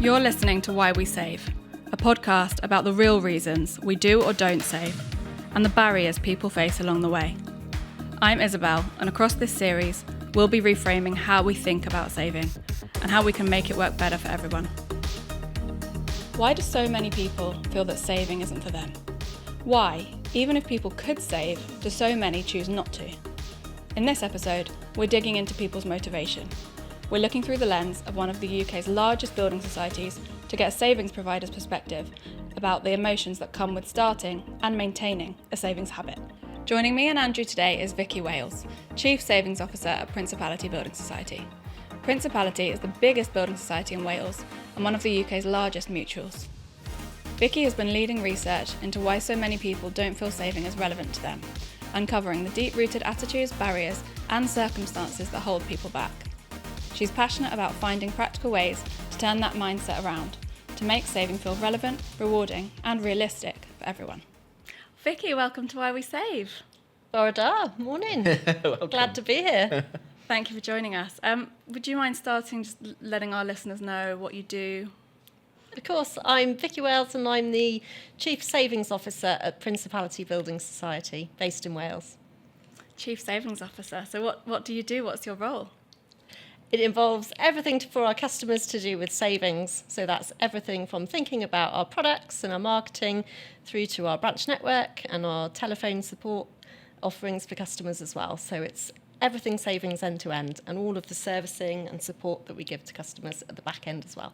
You're listening to Why We Save, a podcast about the real reasons we do or don't save and the barriers people face along the way. I'm Isobel, and across this series, we'll be reframing how we think about saving and how we can make it work better for everyone. Why do so many people feel that saving isn't for them? Why, even if people could save, do so many choose not to? In this episode, we're digging into people's motivation. We're looking through the lens of one of the UK's largest building societies to get a savings provider's perspective about the emotions that come with starting and maintaining a savings habit. Joining me and Andrew today is Vicky Wales, Chief Savings Officer at Principality Building Society. Principality is the biggest building society in Wales and one of the UK's largest mutuals. Vicky has been leading research into why so many people don't feel saving is relevant to them, uncovering the deep-rooted attitudes, barriers and circumstances that hold people back. She's passionate about finding practical ways to turn that mindset around, to make saving feel relevant, rewarding and realistic for everyone. Vicky, welcome to Why We Save. Borada, morning. Glad to be here. Thank you for joining us. Would you mind starting just letting our listeners know what you do? Of course, I'm Vicky Wales and I'm the Chief Savings Officer at Principality Building Society, based in Wales. Chief Savings Officer. So what do you do? What's your role? It involves everything for our customers to do with savings. So that's everything from thinking about our products and our marketing through to our branch network and our telephone support offerings for customers as well. So it's everything savings end to end and all of the servicing and support that we give to customers at the back end as well.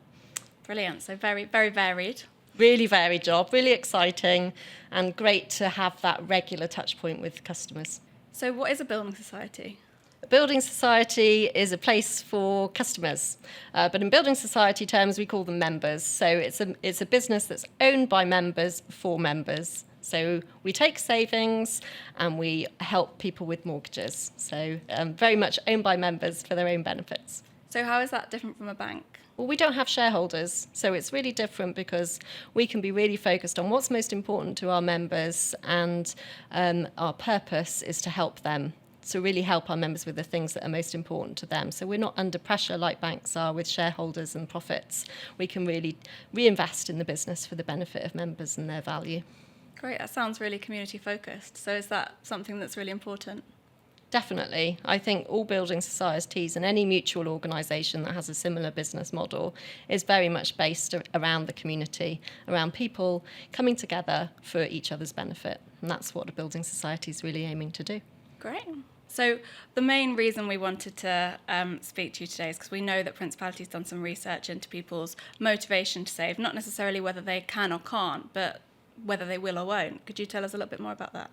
Brilliant. So very, very varied. Really varied job, really exciting and great to have that regular touch point with customers. So what is a building society? A building society is a place for customers, but in building society terms we call them members. So it's a business that's owned by members for members. So we take savings and we help people with mortgages. So very much owned by members for their own benefits. So how is that different from a bank? Well, we don't have shareholders, so it's really different because we can be really focused on what's most important to our members, and our purpose is to help them. To really help our members with the things that are most important to them. So we're not under pressure like banks are with shareholders and profits. We can really reinvest in the business for the benefit of members and their value. Great, that sounds really community focused. So is that something that's really important? Definitely. I think all building societies and any mutual organisation that has a similar business model is very much based around the community, around people coming together for each other's benefit. And that's what a building society is really aiming to do. Great. So the main reason we wanted to speak to you today is because we know that Principality's done some research into people's motivation to save, not necessarily whether they can or can't, but whether they will or won't. Could you tell us a little bit more about that?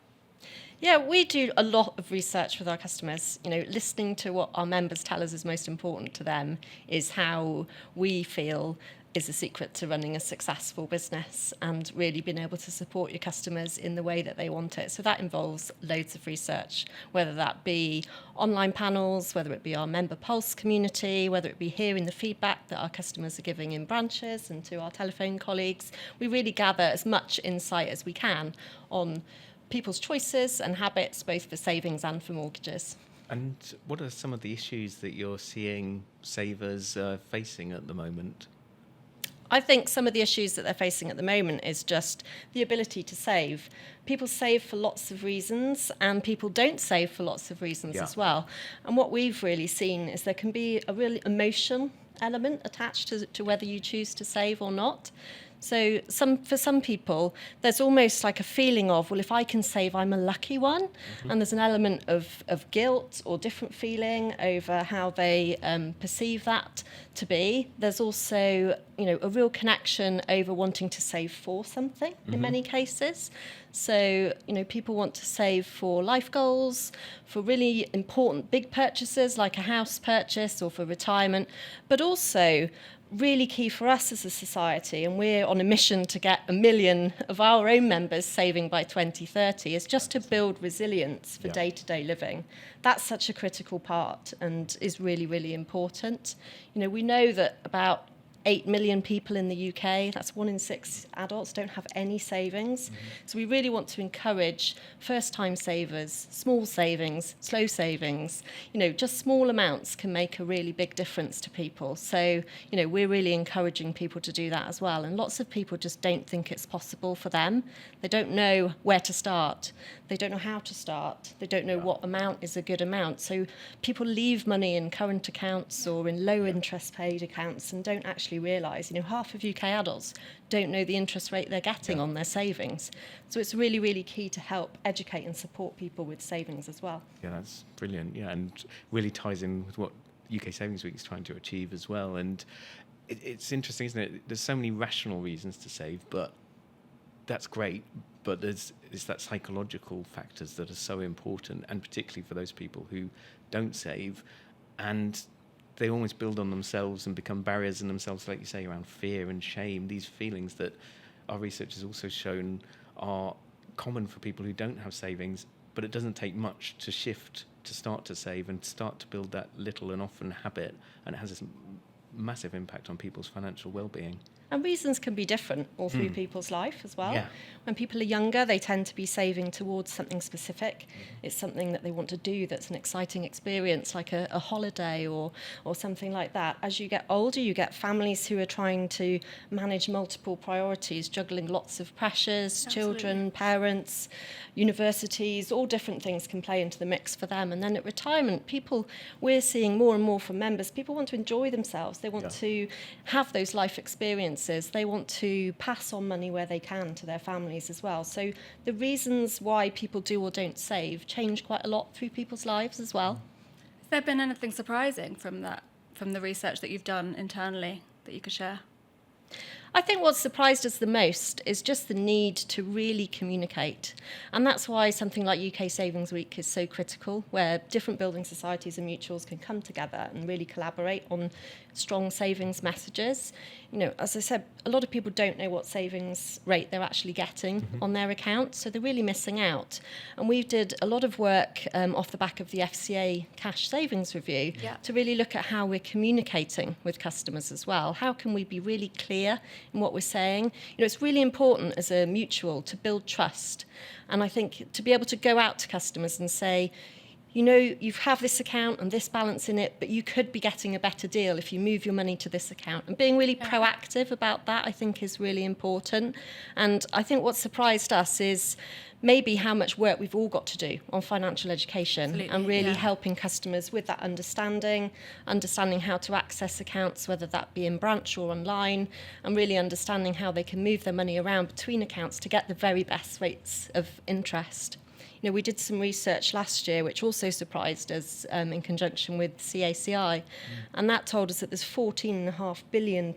Yeah, we do a lot of research with our customers. You know, listening to what our members tell us is most important to them is how we feel is the secret to running a successful business and really being able to support your customers in the way that they want it. So that involves loads of research, whether that be online panels, whether it be our member pulse community, whether it be hearing the feedback that our customers are giving in branches and to our telephone colleagues. We really gather as much insight as we can on people's choices and habits, both for savings and for mortgages. And what are some of the issues that you're seeing savers facing at the moment? I think some of the issues that they're facing at the moment is just the ability to save. People save for lots of reasons and people don't save for lots of reasons as well. And what we've really seen is there can be a real emotion element attached to whether you choose to save or not. So for some people, there's almost like a feeling of, well, if I can save, I'm a lucky one. Mm-hmm. And there's an element of guilt or different feeling over how they perceive that to be. There's also, a real connection over wanting to save for something in many cases. So, people want to save for life goals, for really important big purchases like a house purchase or for retirement, but also really key for us as a society, and we're on a mission to get 1 million of our own members saving by 2030, is just to build resilience for day-to-day living. That's such a critical part and is really, really important. We know that about 8 million people in the UK. That's 1 in 6 adults don't have any savings. So we really want to encourage first-time savers, small savings, slow savings. Just small amounts can make a really big difference to people. So, we're really encouraging people to do that as well. And lots of people just don't think it's possible for them. They don't know where to start. They don't know how to start. They don't know what amount is a good amount. So people leave money in current accounts or in low interest paid accounts and don't actually realise, half of UK adults don't know the interest rate they're getting on their savings. So it's really, really key to help educate and support people with savings as well. Yeah, that's brilliant. Yeah, and really ties in with what UK Savings Week is trying to achieve as well. And it's interesting, isn't it? There's so many rational reasons to save, but that's great. But it's that psychological factors that are so important, and particularly for those people who don't save, and they almost build on themselves and become barriers in themselves, like you say, around fear and shame, these feelings that our research has also shown are common for people who don't have savings, but it doesn't take much to shift, to start to save and start to build that little and often habit, and it has this massive impact on people's financial well-being. And reasons can be different all through people's life as well. Yeah. When people are younger, they tend to be saving towards something specific. It's something that they want to do that's an exciting experience, like a holiday or something like that. As you get older, you get families who are trying to manage multiple priorities, juggling lots of pressures, children, parents, universities, all different things can play into the mix for them. And then at retirement, we're seeing more and more from members, people want to enjoy themselves. They want to have those life experiences. They want to pass on money where they can to their families as well. So the reasons why people do or don't save change quite a lot through people's lives as well. Has there been anything surprising from the research that you've done internally that you could share? I think what's surprised us the most is just the need to really communicate. And that's why something like UK Savings Week is so critical, where different building societies and mutuals can come together and really collaborate on strong savings messages. As I said, a lot of people don't know what savings rate they're actually getting on their account, so they're really missing out. And we did a lot of work off the back of the FCA cash savings review to really look at how we're communicating with customers as well. How can we be really clear in what we're saying? It's really important as a mutual to build trust. And I think to be able to go out to customers and say, you have this account and this balance in it, but you could be getting a better deal if you move your money to this account. And being really proactive about that, I think, is really important. And I think what surprised us is maybe how much work we've all got to do on financial education and really helping customers with that understanding how to access accounts, whether that be in branch or online, and really understanding how they can move their money around between accounts to get the very best rates of interest. We did some research last year which also surprised us in conjunction with CACI, and that told us that there's £14.5 billion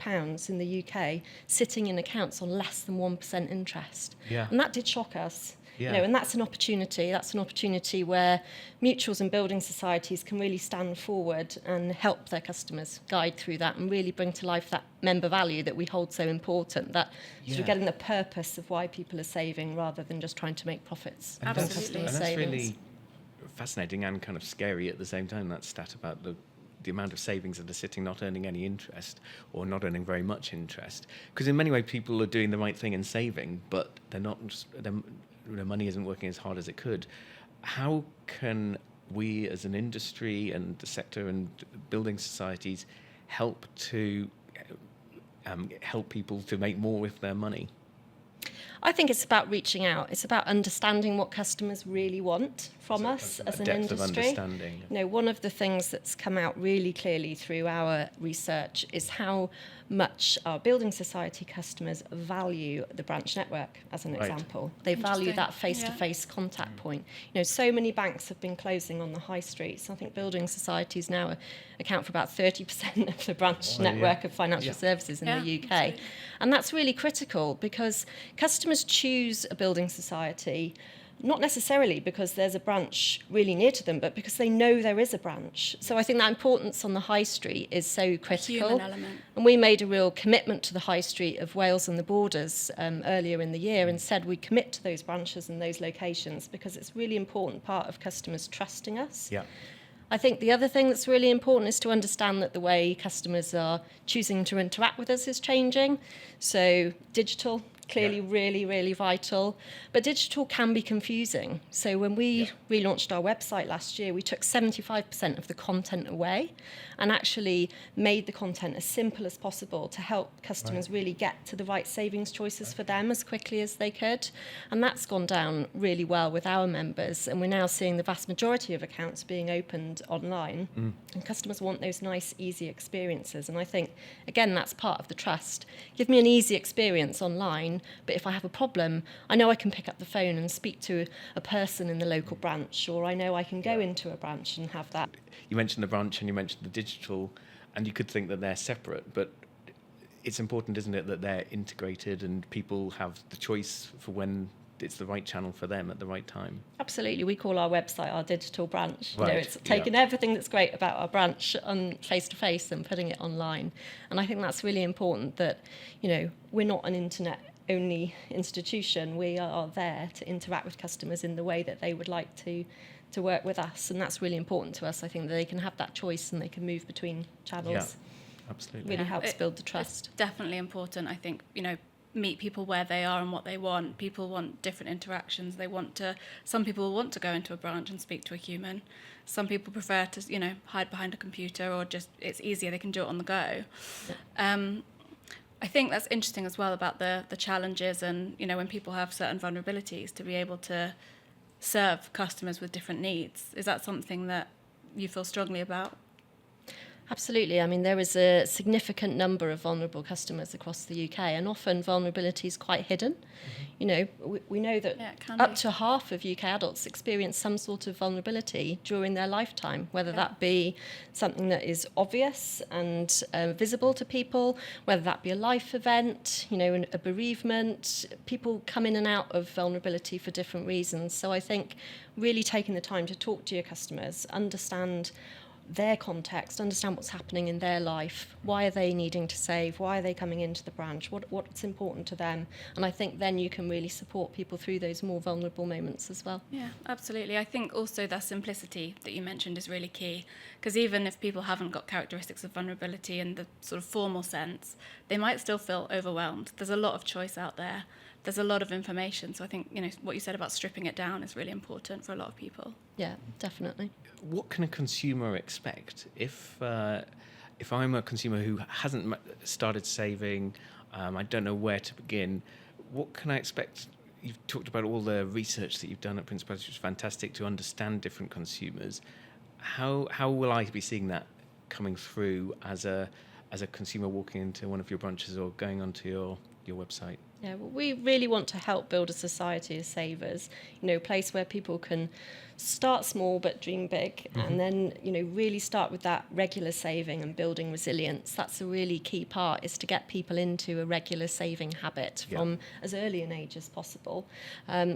in the UK sitting in accounts on less than 1% interest. And that did shock us. And that's an opportunity. That's an opportunity where mutuals and building societies can really stand forward and help their customers guide through that and really bring to life that member value that we hold so important, that sort of getting the purpose of why people are saving rather than just trying to make profits. And that's really fascinating and kind of scary at the same time, that stat about the amount of savings that are sitting not earning any interest or not earning very much interest. Because in many ways people are doing the right thing and saving, but they're not. Their money isn't working as hard as it could. How can we as an industry and the sector and building societies help people to make more with their money? I think it's about reaching out. It's about understanding what customers really want from us as an industry. Of understanding. One of the things that's come out really clearly through our research is how much our building society customers value the branch network, as an example. They value that face-to-face contact point. So many banks have been closing on the high streets. I think building societies now account for about 30% of the branch network of financial services in the UK. Absolutely. And that's really critical because customers choose a building society not necessarily because there's a branch really near to them, but because they know there is a branch. So I think that importance on the high street is so critical. Human element. And we made a real commitment to the high street of Wales and the Borders earlier in the year and said we commit to those branches and those locations because it's a really important part of customers trusting us. I think the other thing that's really important is to understand that the way customers are choosing to interact with us is changing. So digital, clearly really, really vital. But digital can be confusing. So when we relaunched our website last year, we took 75% of the content away and actually made the content as simple as possible to help customers really get to the right savings choices for them as quickly as they could. And that's gone down really well with our members. And we're now seeing the vast majority of accounts being opened online. And customers want those nice, easy experiences. And I think, again, that's part of the trust. Give me an easy experience online, but if I have a problem, I know I can pick up the phone and speak to a person in the local branch, or I know I can go into a branch and have that. You mentioned the branch and you mentioned the digital, and you could think that they're separate, but it's important, isn't it, that they're integrated and people have the choice for when it's the right channel for them at the right time. Absolutely. We call our website our digital branch. Right. You know, it's taking everything that's great about our branch on face-to-face and putting it online. And I think that's really important that, you know, we're not an internet-only institution. We are there to interact with customers in the way that they would like to work with us. And that's really important to us. I think that they can have that choice and they can move between channels. Yeah, absolutely. Really helps build the trust. It's definitely important. I think, you know, meet people where they are and what they want. People want different interactions. Some people want to go into a branch and speak to a human. Some people prefer to, you know, hide behind a computer, or just it's easier, they can do it on the go. I think that's interesting as well about the challenges and, you know, when people have certain vulnerabilities, to be able to serve customers with different needs. Is that something that you feel strongly about? Absolutely. I mean, there is a significant number of vulnerable customers across the UK, and often vulnerability is quite hidden. You know, we know that up to half of UK adults experience some sort of vulnerability during their lifetime, whether that be something that is obvious and visible to people, whether that be a life event, you know, a bereavement. People come in and out of vulnerability for different reasons. So I think really taking the time to talk to your customers, understand their context, understand what's happening in their life, why are they needing to save, why are they coming into the branch, what's important to them. And I think then you can really support people through those more vulnerable moments as well. Yeah, absolutely. I think also that simplicity that you mentioned is really key, because even if people haven't got characteristics of vulnerability in the sort of formal sense, they might still feel overwhelmed. There's a lot of choice out there. There's a lot of information. So I think, you know, what you said about stripping it down is really important for a lot of people. Yeah, definitely. What can a consumer expect if I'm a consumer who hasn't started saving, I don't know where to begin, what can I expect? You've talked about all the research that you've done at Principality, which is fantastic to understand different consumers. How will I be seeing that coming through as a consumer walking into one of your branches or going onto your website? Yeah, well, we really want to help build a society of savers, you know, a place where people can start small but dream big, and then, you know, really start with that regular saving and building resilience. That's a really key part, is to get people into a regular saving habit from as early an age as possible.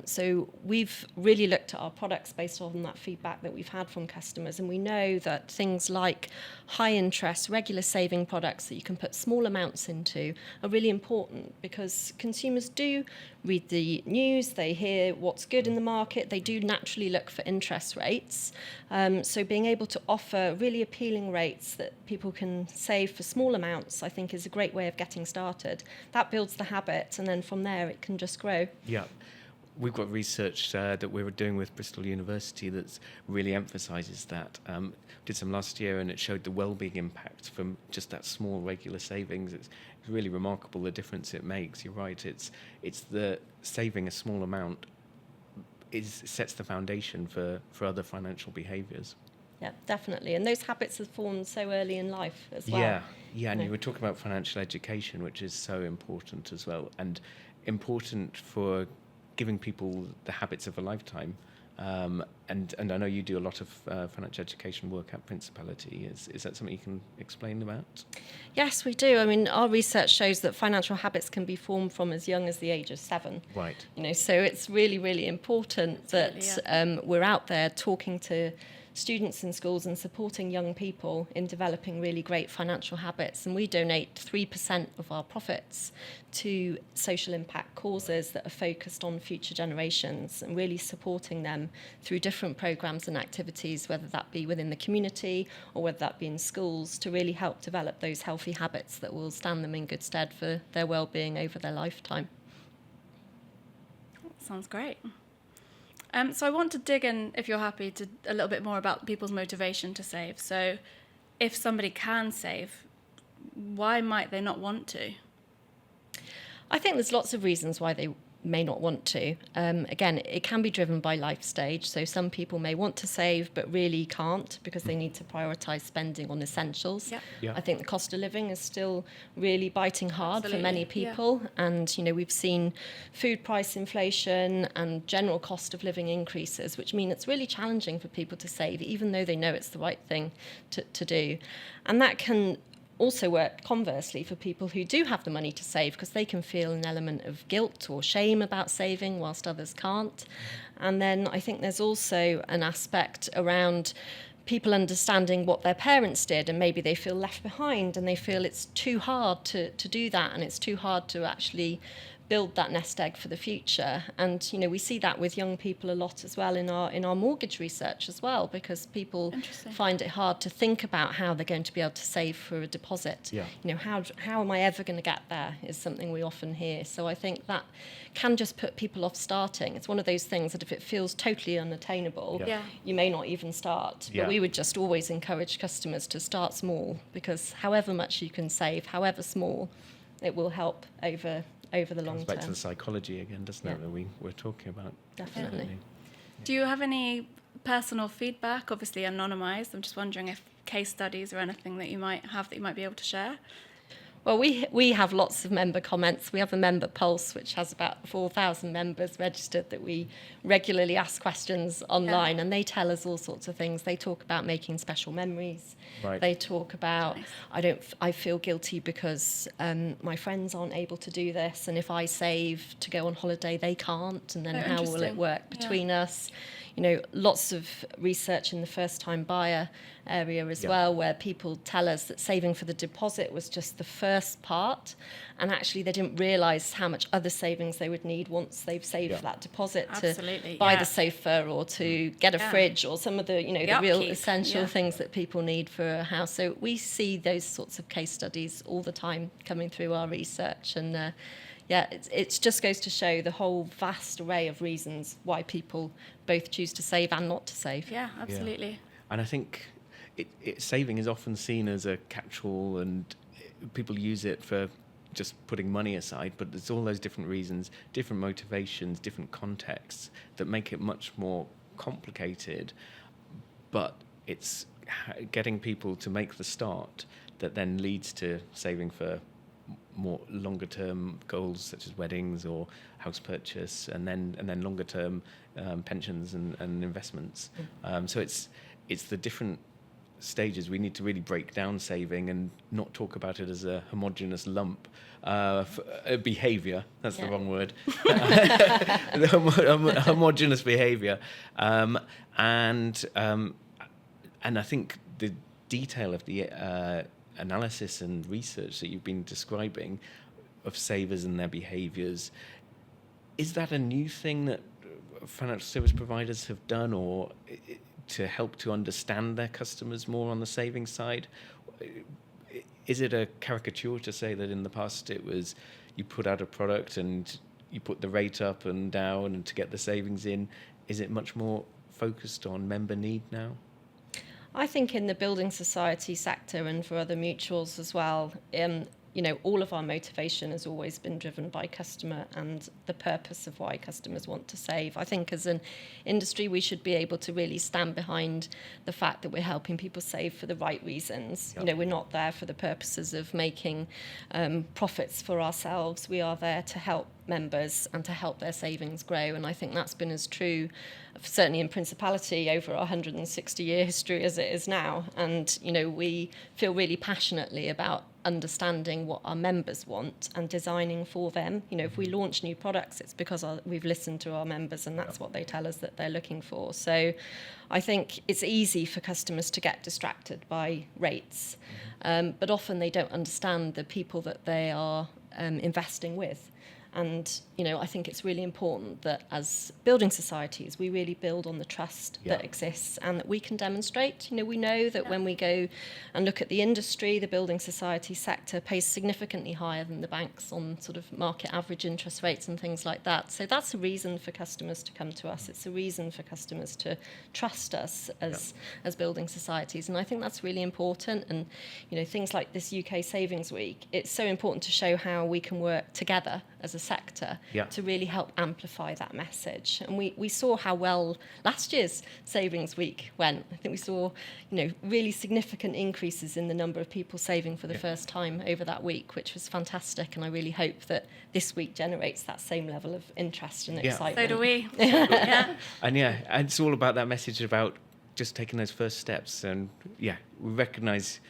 So we've really looked at our products based on that feedback that we've had from customers, and we know that things like high interest, regular saving products that you can put small amounts into are really important, because consumers do read the news, they hear what's good in the market, they do naturally look for interest rates. So being able to offer really appealing rates that people can save for small amounts, I think, is a great way of getting started. That builds the habit, and then from there it can just grow. Yeah. We've got research that we were doing with Bristol University that really emphasises that. Did some last year, and it showed the wellbeing impact from just that small regular savings. It's really remarkable the difference it makes. You're right. It's the saving a small amount sets the foundation for other financial behaviours. Yeah, definitely. And those habits are formed so early in life as well. Yeah, and you were talking about financial education, which is so important as well, and important for giving people the habits of a lifetime. And I know you do a lot of financial education work at Principality. Is that something you can explain about? Yes, we do. I mean, our research shows that financial habits can be formed from as young as the age of 7. Right. You know, so it's really, really important that we're out there talking to students in schools and supporting young people in developing really great financial habits. And we donate 3% of our profits to social impact causes that are focused on future generations, and really supporting them through different programs and activities, whether that be within the community or whether that be in schools, to really help develop those healthy habits that will stand them in good stead for their well-being over their lifetime. Sounds great. So I want to dig in, if you're happy, to a little bit more about people's motivation to save. So if somebody can save, why might they not want to? I think there's lots of reasons why they may not want to. Again, it can be driven by life stage. So some people may want to save but really can't because they need to prioritise spending on essentials. Yep. Yeah. I think the cost of living is still really biting hard Absolutely. for many people. Yeah. And, we've seen food price inflation and general cost of living increases, which mean it's really challenging for people to save, even though they know it's the right thing to do. And that can also work conversely for people who do have the money to save, because they can feel an element of guilt or shame about saving whilst others can't. And then I think there's also an aspect around people understanding what their parents did, and maybe they feel left behind and they feel it's too hard to do that, and it's too hard to actually build that nest egg for the future. And we see that with young people a lot as well in our mortgage research as well, because people find it hard to think about how they're going to be able to save for a deposit. Yeah. How am I ever going to get there is something we often hear. So I think that can just put people off starting. It's one of those things that if it feels totally unattainable, Yeah. you may not even start. Yeah. But we would just always encourage customers to start small, because however much you can save, however small, it will help over the long Comes back term. to the psychology again, doesn't it, that we're talking about? Definitely. Do you have any personal feedback, obviously anonymised? I'm just wondering if case studies or anything that you might have that you might be able to share? Well, we have lots of member comments. We have a member pulse, which has about 4,000 members registered, that we regularly ask questions online, and they tell us all sorts of things. They talk about making special memories. Right. They talk about, I feel guilty because my friends aren't able to do this, and if I save to go on holiday, they can't, and then how will it work between us? Lots of research in the first-time buyer area as well, where people tell us that saving for the deposit was just the first part, and actually they didn't realise how much other savings they would need once they've saved for that deposit to buy the sofa or to get a fridge or some of the, the real essential things that people need for a house. So we see those sorts of case studies all the time coming through our research, and it just goes to show the whole vast array of reasons why people both choose to save and not to save. Yeah, absolutely. Yeah. And I think saving is often seen as a catch-all, and people use it for just putting money aside, but there's all those different reasons, different motivations, different contexts that make it much more complicated. But it's getting people to make the start that then leads to saving for more longer term goals, such as weddings or house purchase, and then longer term pensions and investments. So it's the different stages. We need to really break down saving and not talk about it as a homogeneous lump. Behaviour, that's the wrong word. Homogeneous behaviour. And I think the detail of the analysis and research that you've been describing of savers and their behaviours, is that a new thing that financial service providers have done, or to help to understand their customers more on the savings side? Is it a caricature to say that in the past it was you put out a product and you put the rate up and down and to get the savings in? Is it much more focused on member need now? I think in the building society sector and for other mutuals as well, all of our motivation has always been driven by customer and the purpose of why customers want to save. I think as an industry, we should be able to really stand behind the fact that we're helping people save for the right reasons. Yep. We're not there for the purposes of making profits for ourselves. We are there to help members and to help their savings grow. And I think that's been as true, certainly in Principality, over our 160-year history as it is now. And, we feel really passionately about understanding what our members want and designing for them. If we launch new products, it's because we've listened to our members, and that's what they tell us that they're looking for. So I think it's easy for customers to get distracted by rates, but often they don't understand the people that they are investing with. And, I think it's really important that as building societies, we really build on the trust that exists and that we can demonstrate. We know that when we go and look at the industry, the building society sector pays significantly higher than the banks on sort of market average interest rates and things like that. So that's a reason for customers to come to us. It's a reason for customers to trust us as building societies. And I think that's really important. And, things like this UK Savings Week, it's so important to show how we can work together as a sector to really help amplify that message. And we saw how well last year's Savings Week went. I think we saw, really significant increases in the number of people saving for the first time over that week, which was fantastic. And I really hope that this week generates that same level of interest and excitement. So do we. And and it's all about that message about just taking those first steps. And we recognise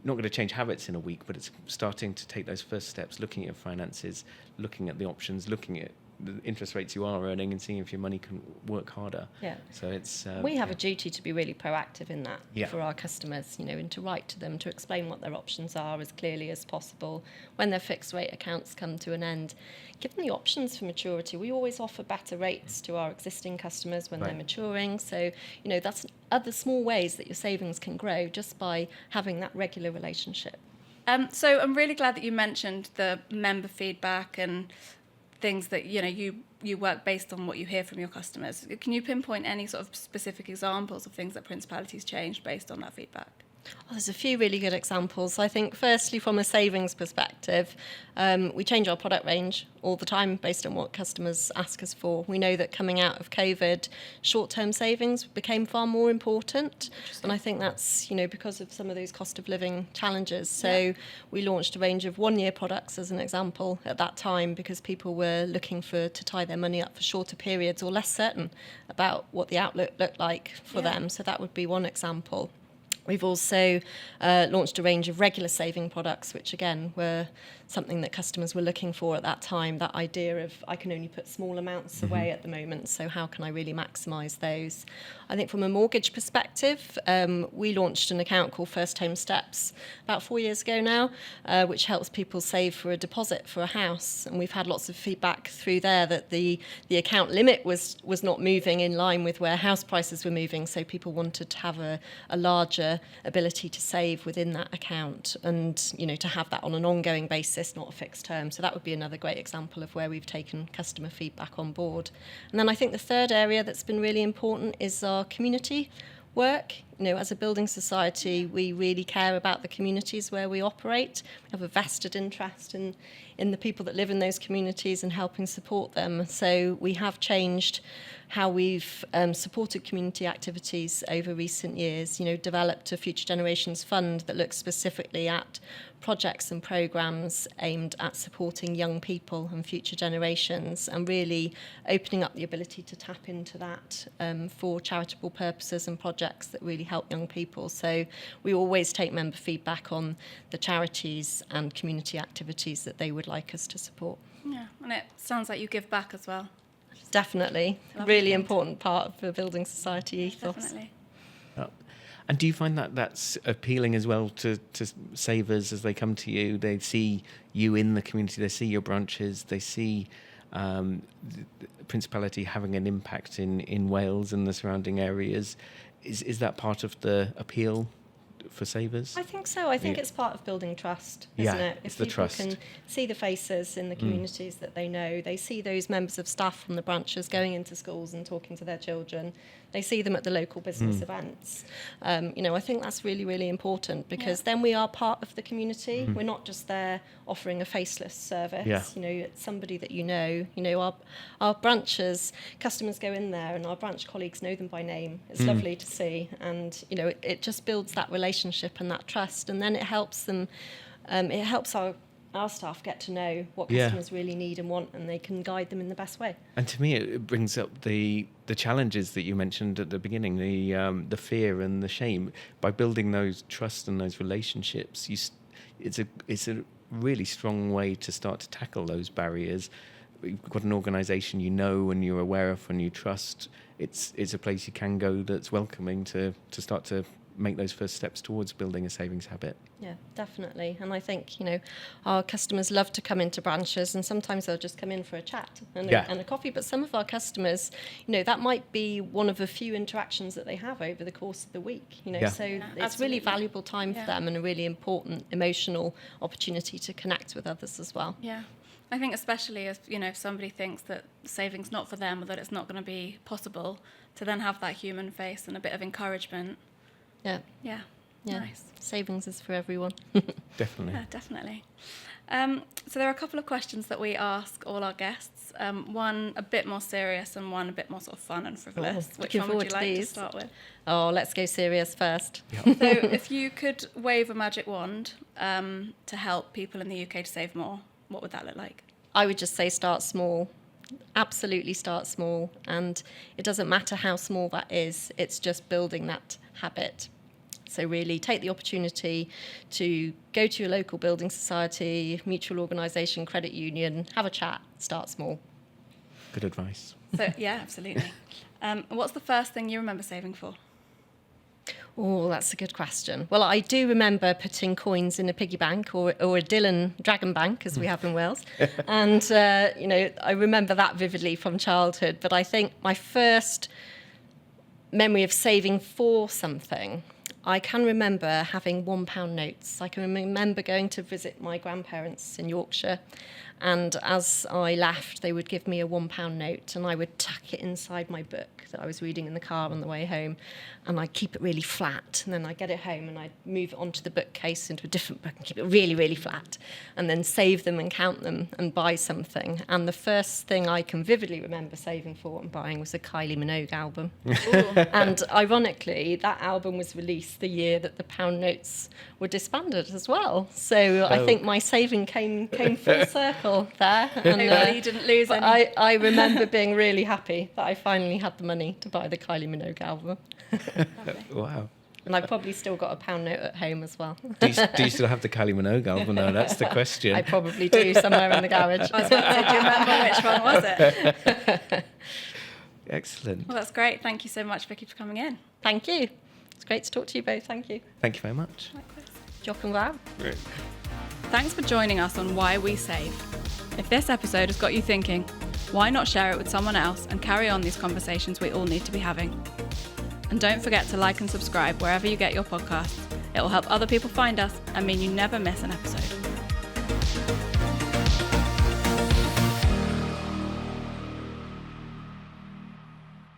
not going to change habits in a week, but it's starting to take those first steps, looking at your finances, looking at the options, looking at the interest rates you are earning, and seeing if your money can work harder. So it's we have a duty to be really proactive in that for our customers, and to write to them, to explain what their options are as clearly as possible. When their fixed rate accounts come to an end, give them the options for maturity. We always offer better rates to our existing customers when they're maturing. So, that's other small ways that your savings can grow just by having that regular relationship. So I'm really glad that you mentioned the member feedback and things that you work based on what you hear from your customers. Can you pinpoint any sort of specific examples of things that Principality's changed based on that feedback? There's a few really good examples. I think firstly, from a savings perspective, we change our product range all the time based on what customers ask us for. We know that coming out of COVID, short-term savings became far more important. And I think that's, because of some of those cost of living challenges. So we launched a range of one-year products as an example at that time, because people were looking to tie their money up for shorter periods or less certain about what the outlook looked like for them. So that would be one example. We've also launched a range of regular saving products, which again were something that customers were looking for at that time, that idea of I can only put small amounts away at the moment, so how can I really maximise those? I think from a mortgage perspective, we launched an account called First Home Steps about 4 years ago now, which helps people save for a deposit for a house. And we've had lots of feedback through there that the account limit was not moving in line with where house prices were moving, so people wanted to have a larger ability to save within that account, and to have that on an ongoing basis, not a fixed term. So that would be another great example of where we've taken customer feedback on board. And then I think the third area that's been really important is our community work. As a building society, we really care about the communities where we operate. We have a vested interest in the people that live in those communities and helping support them. So we have changed how we've supported community activities over recent years, developed a Future Generations Fund that looks specifically at projects and programmes aimed at supporting young people and future generations, and really opening up the ability to tap into that for charitable purposes and projects that really help young people. So we always take member feedback on the charities and community activities that they would like us to support. Yeah, and it sounds like you give back as well. Definitely. Really important part of the building society ethos. Definitely. And do you find that that's appealing as well to savers as they come to you? They see you in the community, they see your branches, they see the Principality having an impact in Wales and the surrounding areas. Is that part of the appeal for savers? I think so. I think it's part of building trust, isn't it? It's the trust. If people can see the faces in the communities that they know, they see those members of staff from the branches going into schools and talking to their children, they see them at the local business events. I think that's really, really important, because then we are part of the community. We're not just there offering a faceless service. It's somebody that our branches, customers go in there and our branch colleagues know them by name. It's lovely to see, and it just builds that relationship and that trust, and then it helps them. It helps our staff get to know what customers really need and want, and they can guide them in the best way. And to me, it brings up the challenges that you mentioned at the beginning, the fear and the shame. By building those trust and those relationships, it's a really strong way to start to tackle those barriers. You've got an organisation you know and you're aware of and you trust. It's a place you can go that's welcoming to start to make those first steps towards building a savings habit. Yeah, definitely. And I think, our customers love to come into branches, and sometimes they'll just come in for a chat and a coffee. But some of our customers, that might be one of a few interactions that they have over the course of the week. So it's absolutely. really valuable time for them and a really important emotional opportunity to connect with others as well. Yeah. I think especially if somebody thinks that saving's not for them or that it's not going to be possible, to then have that human face and a bit of encouragement. Yeah. Nice. Savings is for everyone. Definitely. Yeah, definitely. So there are a couple of questions that we ask all our guests. One a bit more serious and one a bit more sort of fun and frivolous. Which one would you like to start with? Oh, let's go serious first. Yeah. So if you could wave a magic wand to help people in the UK to save more, what would that look like? I would just say start small. Absolutely start small. And it doesn't matter how small that is. It's just building that habit. So really take the opportunity to go to your local building society, mutual organisation, credit union, have a chat, start small. Good advice. So yeah, absolutely. What's the first thing you remember saving for? Oh, that's a good question. Well, I do remember putting coins in a piggy bank or a Dillon Dragon Bank, as we have in Wales. And, I remember that vividly from childhood. But I think my first memory of saving for something, I can remember having £1 notes. I can remember going to visit my grandparents in Yorkshire. And as I left, they would give me a £1 note and I would tuck it inside my book that I was reading in the car on the way home. And I'd keep it really flat. And then I'd get it home and I'd move it onto the bookcase into a different book and keep it really, really flat. And then save them and count them and buy something. And the first thing I can vividly remember saving for and buying was a Kylie Minogue album. And ironically, that album was released the year that the pound notes were disbanded as well. So I think my saving came full circle there. And you didn't lose any. I remember being really happy that I finally had the money to buy the Kylie Minogue album. Wow. And I've probably still got a pound note at home as well. Do you still have the Kylie Minogue album? No, that's the question. I probably do, somewhere in the garage. I was about to say, do you remember which one was it? Excellent. Well, that's great. Thank you so much, Vicky, for coming in. Thank you. It's great to talk to you both. Thank you. Thank you very much. Jock and wow. Great. Thanks for joining us on Why We Save. If this episode has got you thinking, why not share it with someone else and carry on these conversations we all need to be having? And don't forget to like and subscribe wherever you get your podcasts. It will help other people find us and mean you never miss an episode.